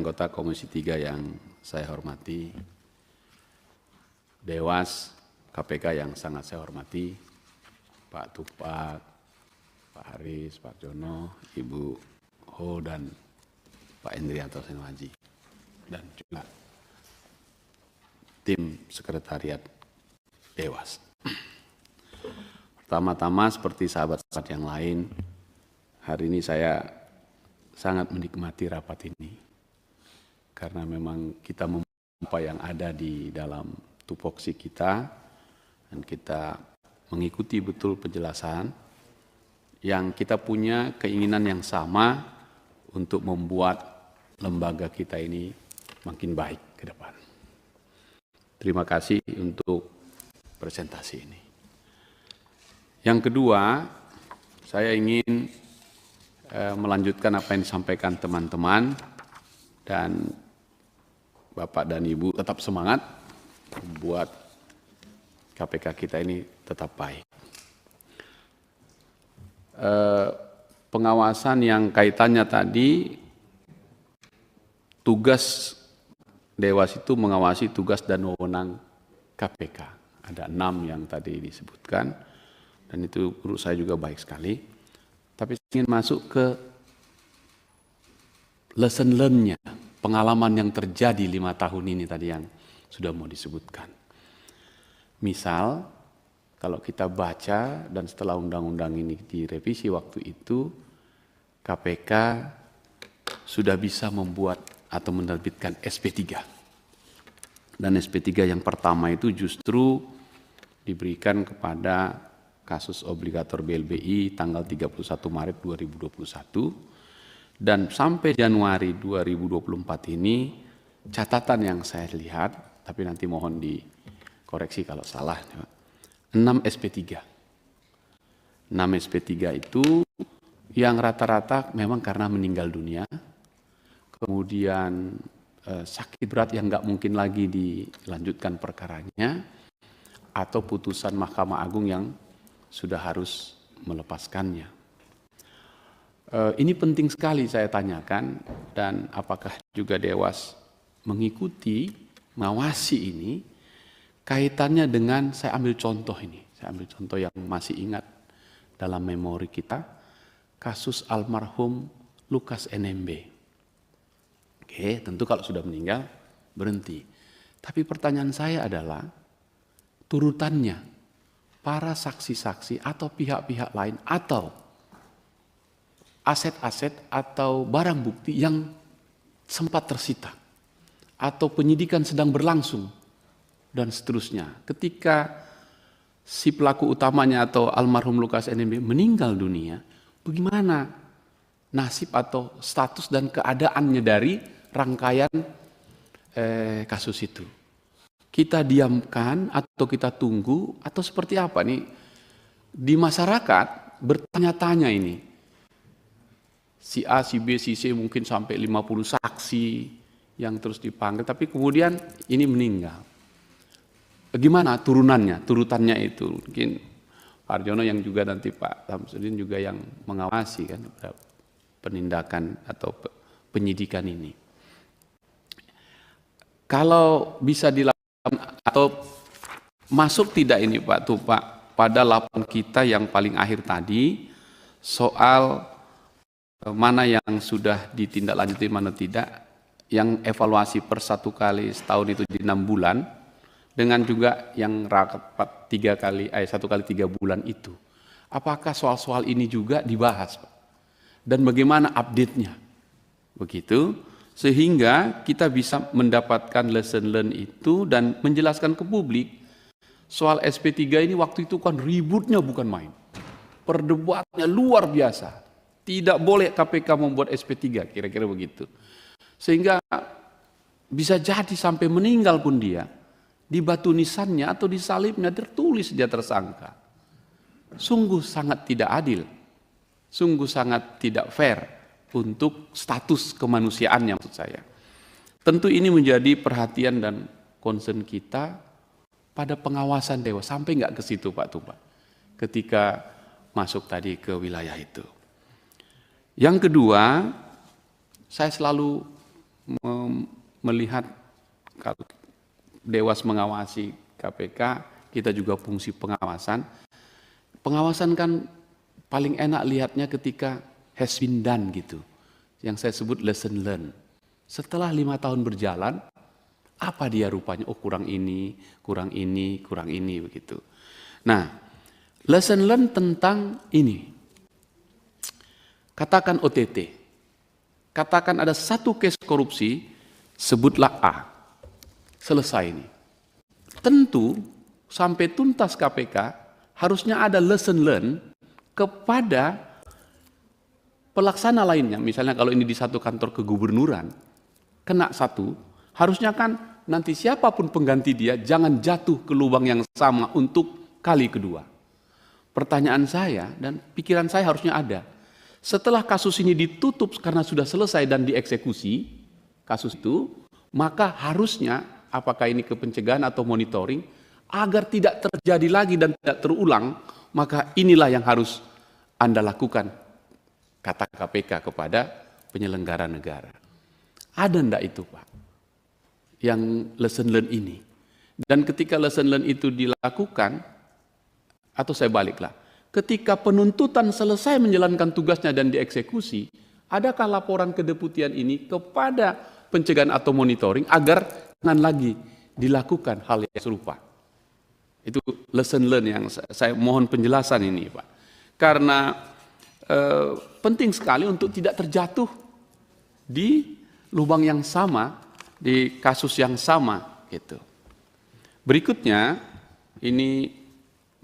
anggota Komisi 3 yang saya hormati, Dewas KPK yang sangat saya hormati, Pak Tupak, Pak Haris, Pak Jono, Ibu Ho, dan Pak Endrianto Senwaji, dan juga tim sekretariat Dewas. Pertama-tama seperti sahabat-sahabat yang lain, hari ini saya sangat menikmati rapat ini karena memang kita memahami apa yang ada di dalam tupoksi kita dan kita mengikuti betul penjelasan yang kita punya keinginan yang sama untuk membuat lembaga kita ini makin baik ke depan. Terima kasih untuk presentasi ini. Yang kedua, saya ingin melanjutkan apa yang disampaikan teman-teman, dan Bapak dan Ibu tetap semangat membuat KPK kita ini tetap baik. Pengawasan yang kaitannya tadi, tugas Dewas itu mengawasi tugas dan wewenang KPK. Ada 6 yang tadi disebutkan, dan itu menurut saya juga baik sekali. Tapi saya ingin masuk ke lesson learn-nya, pengalaman yang terjadi 5 tahun ini tadi yang sudah mau disebutkan. Misal, kalau kita baca dan setelah undang-undang ini direvisi waktu itu, KPK sudah bisa membuat atau menerbitkan SP3. Dan SP3 yang pertama itu justru diberikan kepada kasus obligator BLBI tanggal 31 Maret 2021, dan sampai Januari 2024 ini catatan yang saya lihat, tapi nanti mohon dikoreksi kalau salah, 6 SP3. 6 SP3 itu yang rata-rata memang karena meninggal dunia, kemudian sakit berat yang nggak mungkin lagi dilanjutkan perkaranya, atau putusan Mahkamah Agung yang sudah harus melepaskannya. Ini penting sekali saya tanyakan, dan apakah juga Dewas mengikuti, mengawasi ini, kaitannya dengan, saya ambil contoh ini, saya ambil contoh yang masih ingat dalam memori kita, kasus almarhum Lukas NMB. Oke, tentu kalau sudah meninggal berhenti. Tapi pertanyaan saya adalah, turutannya, para saksi-saksi atau pihak-pihak lain atau aset-aset atau barang bukti yang sempat tersita atau penyidikan sedang berlangsung dan seterusnya. Ketika si pelaku utamanya atau almarhum Lukas NMB meninggal dunia, bagaimana nasib atau status dan keadaannya dari rangkaian kasus itu? Kita diamkan atau kita tunggu atau seperti apa nih? Di masyarakat bertanya-tanya ini. Si A, si B, si C mungkin sampai 50 saksi yang terus dipanggil, tapi kemudian ini meninggal. Bagaimana turunannya, turutannya itu? Mungkin Pak Arjono yang juga nanti Pak Samsudin juga yang mengawasi kan penindakan atau penyidikan ini. Kalau bisa dilakukan atau masuk tidak ini Pak Tupak pada laporan kita yang paling akhir tadi soal mana yang sudah ditindaklanjuti, mana tidak, yang evaluasi per 1 kali setahun itu di 6 bulan, dengan juga yang rapat 1 kali 3 bulan itu. Apakah soal-soal ini juga dibahas Pak? Dan bagaimana update-nya? Begitu, sehingga kita bisa mendapatkan lesson learn itu dan menjelaskan ke publik. Soal SP3 ini waktu itu kan ributnya bukan main. Perdebatannya luar biasa. Tidak boleh KPK membuat SP3, kira-kira begitu. Sehingga bisa jadi sampai meninggal pun dia, di batu nisannya atau di salibnya tertulis dia tersangka. Sungguh sangat tidak adil, sungguh sangat tidak fair untuk status kemanusiaannya maksud saya. Tentu ini menjadi perhatian dan concern kita pada pengawasan Dewas. Sampai nggak ke situ Pak Tupak ketika masuk tadi ke wilayah itu. Yang kedua, saya selalu melihat kalau Dewas mengawasi KPK, kita juga fungsi pengawasan. Pengawasan kan paling enak lihatnya ketika has been done gitu. Yang saya sebut lesson learned. Setelah 5 tahun berjalan, apa dia rupanya? Oh kurang ini begitu. Nah, lesson learned tentang ini. Katakan OTT. Katakan ada satu case korupsi, sebutlah A. Selesai ini. Tentu sampai tuntas KPK harusnya ada lesson learned kepada pelaksana lainnya. Misalnya kalau ini di satu kantor kegubernuran, kena satu, harusnya kan nanti siapapun pengganti dia jangan jatuh ke lubang yang sama untuk kali kedua. Pertanyaan saya dan pikiran saya harusnya ada. Setelah kasus ini ditutup karena sudah selesai dan dieksekusi, kasus itu, maka harusnya apakah ini ke pencegahan atau monitoring, agar tidak terjadi lagi dan tidak terulang, maka inilah yang harus Anda lakukan, kata KPK kepada penyelenggara negara. Ada enggak itu Pak, yang lesson learned ini? Dan ketika lesson learned itu dilakukan, atau saya baliklah, ketika penuntutan selesai menjalankan tugasnya dan dieksekusi, adakah laporan kedeputian ini kepada pencegahan atau monitoring agar jangan lagi dilakukan hal yang serupa? Itu lesson learn yang saya mohon penjelasan ini Pak. Karena penting sekali untuk tidak terjatuh di lubang yang sama, di kasus yang sama gitu. Berikutnya, ini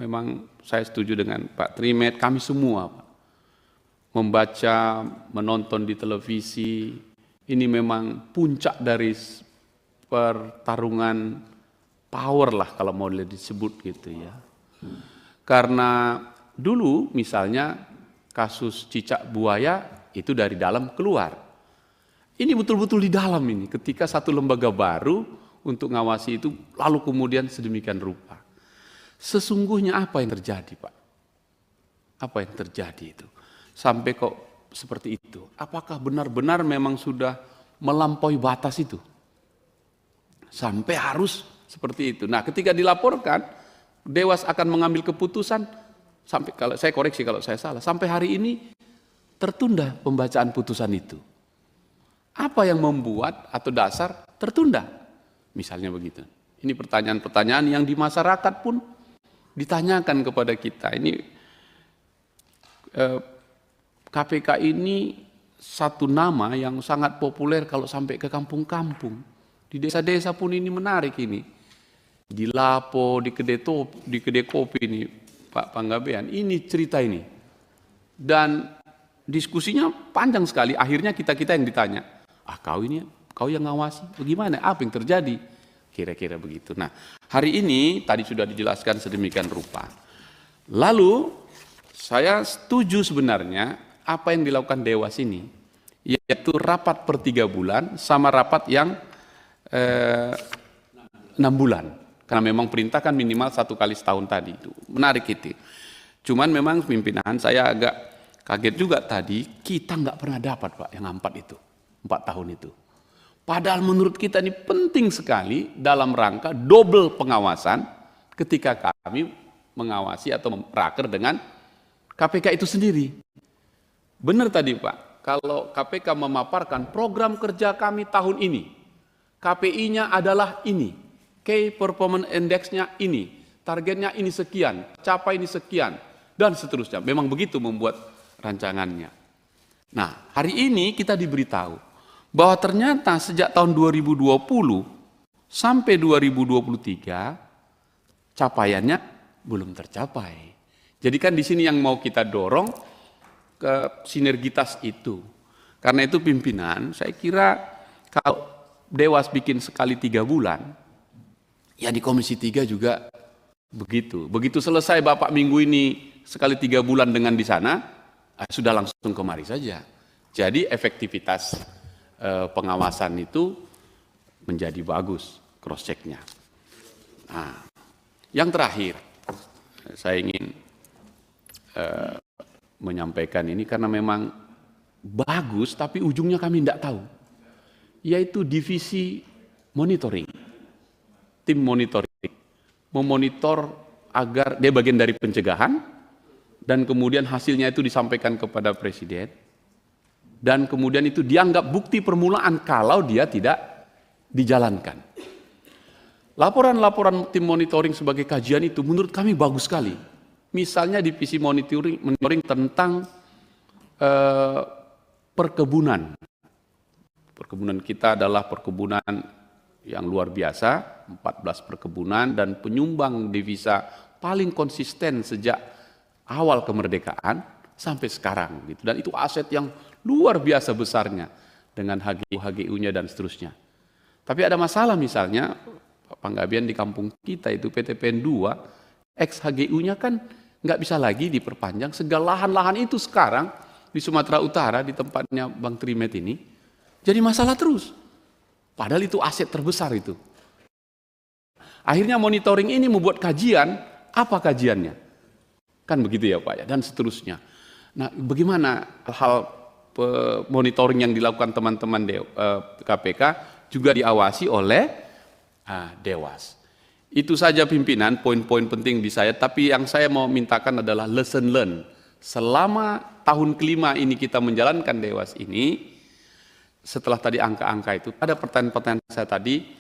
memang saya setuju dengan Pak Trimet, kami semua Pak, membaca, menonton di televisi, ini memang puncak dari pertarungan power lah kalau mau disebut gitu ya. Karena dulu misalnya kasus cicak buaya itu dari dalam keluar. Ini betul-betul di dalam ini ketika satu lembaga baru untuk ngawasi itu lalu kemudian sedemikian rupa. Sesungguhnya apa yang terjadi Pak? Apa yang terjadi itu? Sampai kok seperti itu? Apakah benar-benar memang sudah melampaui batas itu? Sampai harus seperti itu. Nah, ketika dilaporkan, Dewas akan mengambil keputusan, sampai kalau saya koreksi kalau saya salah, sampai hari ini tertunda pembacaan putusan itu. Apa yang membuat atau dasar tertunda? Misalnya begitu. Ini pertanyaan-pertanyaan yang di masyarakat pun ditanyakan kepada kita. Ini KPK ini satu nama yang sangat populer kalau sampai ke kampung-kampung. Di desa-desa pun ini menarik ini. Di Lapo, di kedai kopi ini, Pak Panggabean, ini cerita ini. Dan diskusinya panjang sekali, akhirnya kita-kita yang ditanya, kau yang ngawasi, bagaimana, apa yang terjadi? Kira-kira begitu. Nah, hari ini tadi sudah dijelaskan sedemikian rupa. Lalu, saya setuju sebenarnya apa yang dilakukan Dewas ini, yaitu rapat per 3 bulan sama rapat yang 6 bulan. Karena memang perintah kan minimal 1 kali setahun tadi. Itu menarik itu. Cuman memang pimpinan saya agak kaget juga tadi, kita nggak pernah dapat Pak yang 4 tahun itu. Padahal menurut kita ini penting sekali dalam rangka double pengawasan ketika kami mengawasi atau meraker dengan KPK itu sendiri. Benar tadi Pak, kalau KPK memaparkan program kerja kami tahun ini, KPI-nya adalah ini, Key Performance Index-nya ini, targetnya ini sekian, capai ini sekian, dan seterusnya. Memang begitu membuat rancangannya. Nah, hari ini kita diberitahu bahwa ternyata sejak tahun 2020 sampai 2023 capaiannya belum tercapai. Jadi kan di sini yang mau kita dorong ke sinergitas itu. Karena itu pimpinan, saya kira kalau Dewas bikin sekali 3 bulan, ya di Komisi 3 juga begitu. Begitu selesai Bapak minggu ini sekali 3 bulan dengan di sana, sudah langsung kemari saja. Jadi efektivitas pengawasan itu menjadi bagus cross-check-nya. Nah, yang terakhir, saya ingin menyampaikan ini karena memang bagus, tapi ujungnya kami tidak tahu. yaitu divisi monitoring, tim monitoring, memonitor agar dia bagian dari pencegahan, dan kemudian hasilnya itu disampaikan kepada Presiden, dan kemudian itu dianggap bukti permulaan kalau dia tidak dijalankan. Laporan-laporan tim monitoring sebagai kajian itu menurut kami bagus sekali. Misalnya divisi monitoring tentang perkebunan. Perkebunan kita adalah perkebunan yang luar biasa, 14 perkebunan, dan penyumbang devisa paling konsisten sejak awal kemerdekaan sampai sekarang gitu. Dan itu aset yang luar biasa besarnya dengan HGU-nya dan seterusnya. Tapi ada masalah, misalnya Panggabean di kampung kita itu PTPN 2, ex HGU-nya kan nggak bisa lagi diperpanjang. Segala lahan-lahan itu sekarang di Sumatera Utara, di tempatnya Bang Trimet ini, jadi masalah terus. Padahal itu aset terbesar itu. Akhirnya monitoring ini membuat kajian, apa kajiannya? Kan begitu ya Pak ya, dan seterusnya. Nah, bagaimana hal monitoring yang dilakukan teman-teman KPK juga diawasi oleh Dewas. Itu saja pimpinan, poin-poin penting di saya, tapi yang saya mau mintakan adalah lesson learn. Selama tahun kelima ini kita menjalankan Dewas ini, setelah tadi angka-angka itu, ada pertanyaan-pertanyaan saya tadi,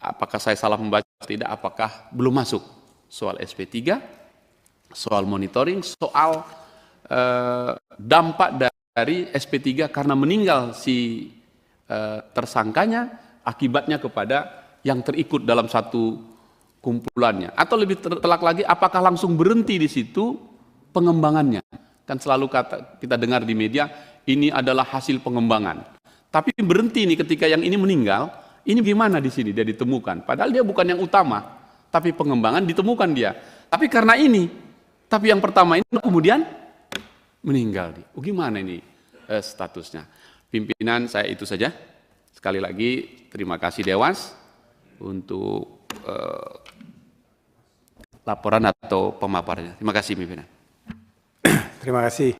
apakah saya salah membaca atau tidak, apakah belum masuk soal SP3, soal monitoring, soal dampak dari SP3 karena meninggal si tersangkanya, akibatnya kepada yang terikut dalam satu kumpulannya. Atau lebih telak lagi, apakah langsung berhenti di situ pengembangannya. Kan selalu kita dengar di media, ini adalah hasil pengembangan. Tapi berhenti nih ketika yang ini meninggal, ini gimana di sini dia ditemukan? Padahal dia bukan yang utama, tapi pengembangan ditemukan dia. Tapi karena ini, tapi yang pertama ini kemudian meninggal. Gimana ini statusnya? Pimpinan saya itu saja. Sekali lagi terima kasih Dewas untuk laporan atau pemaparannya. Terima kasih pimpinan. Terima kasih.